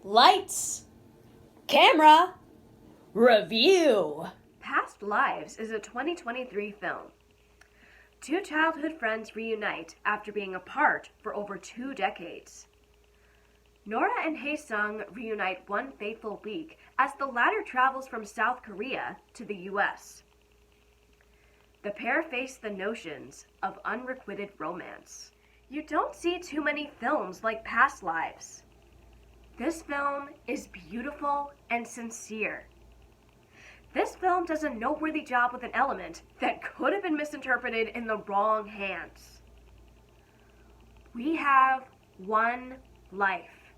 Lights, camera, review. Past Lives is a 2023 film. Two childhood friends reunite after being apart for over 2 decades. Nora and Hae Sung reunite one fateful week as the latter travels from South Korea to the US. The pair face the notions of unrequited romance. You don't see too many films like Past Lives. This film is beautiful and sincere. This film does a noteworthy job with an element that could have been misinterpreted in the wrong hands. We have one life.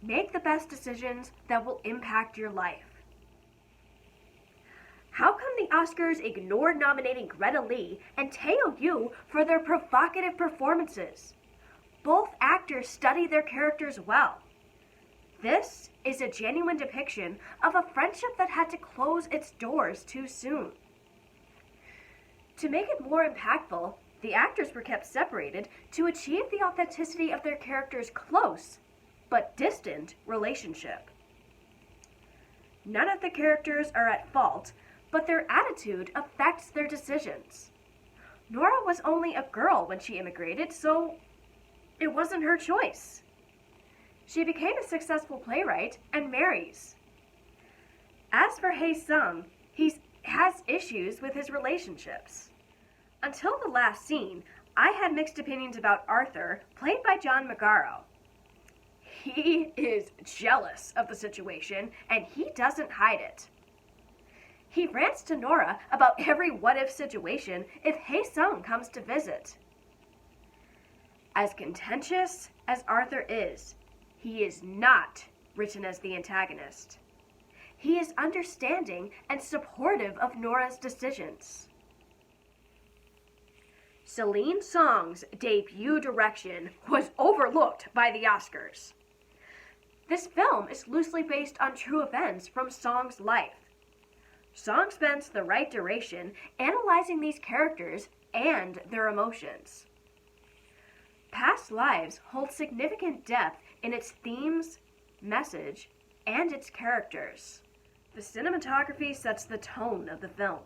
Make the best decisions that will impact your life. How come the Oscars ignored nominating Greta Lee and Tae-oh Yoo for their provocative performances? Both actors study their characters well. This is a genuine depiction of a friendship that had to close its doors too soon. To make it more impactful, the actors were kept separated to achieve the authenticity of their characters' close but distant relationship. None of the characters are at fault, but their attitude affects their decisions. Nora was only a girl when she immigrated, so it wasn't her choice. She became a successful playwright and marries. As for Hae Sung, he has issues with his relationships. Until the last scene, I had mixed opinions about Arthur, played by John Magaro. He is jealous of the situation, and he doesn't hide it. He rants to Nora about every what-if situation if Hae Sung comes to visit. As contentious as Arthur is, he is not written as the antagonist. He is understanding and supportive of Nora's decisions. Celine Song's debut direction was overlooked by the Oscars. This film is loosely based on true events from Song's life. Song spends the right duration analyzing these characters and their emotions. Past Lives holds significant depth in its themes, message, and its characters. The cinematography sets the tone of the film.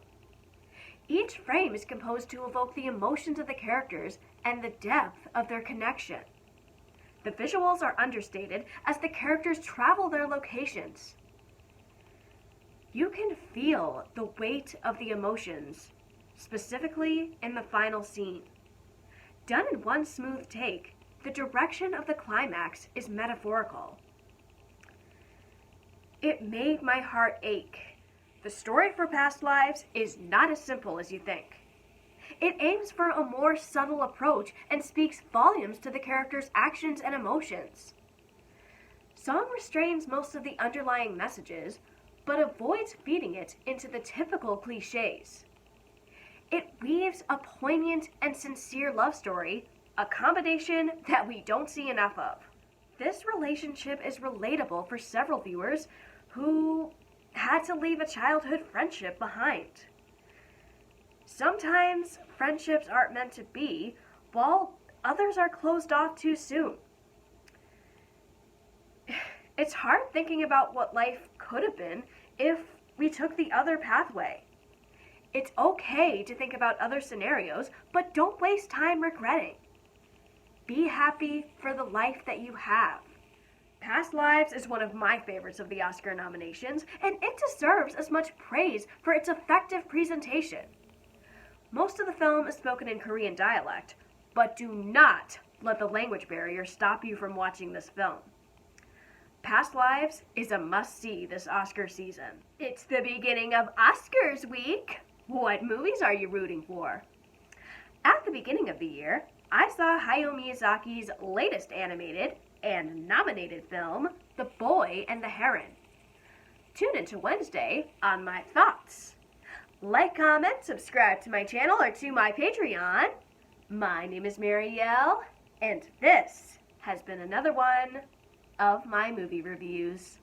Each frame is composed to evoke the emotions of the characters and the depth of their connection. The visuals are understated as the characters travel their locations. You can feel the weight of the emotions, specifically in the final scene. Done in one smooth take, the direction of the climax is metaphorical. It made my heart ache. The story for Past Lives is not as simple as you think. It aims for a more subtle approach and speaks volumes to the characters' actions and emotions. Song restrains most of the underlying messages, but avoids feeding it into the typical cliches. It weaves a poignant and sincere love story, a combination that we don't see enough of. This relationship is relatable for several viewers who had to leave a childhood friendship behind. Sometimes friendships aren't meant to be, while others are closed off too soon. It's hard thinking about what life could have been if we took the other pathway. It's okay to think about other scenarios, but don't waste time regretting. Be happy for the life that you have. Past Lives is one of my favorites of the Oscar nominations, and it deserves as much praise for its effective presentation. Most of the film is spoken in Korean dialect, but do not let the language barrier stop you from watching this film. Past Lives is a must-see this Oscar season. It's the beginning of Oscars week. What movies are you rooting for? At the beginning of the year, I saw Hayao Miyazaki's latest animated and nominated film, The Boy and the Heron. Tune into Wednesday on my thoughts. Like, comment, subscribe to my channel or to my Patreon. My name is Marielle, and this has been another one of my movie reviews.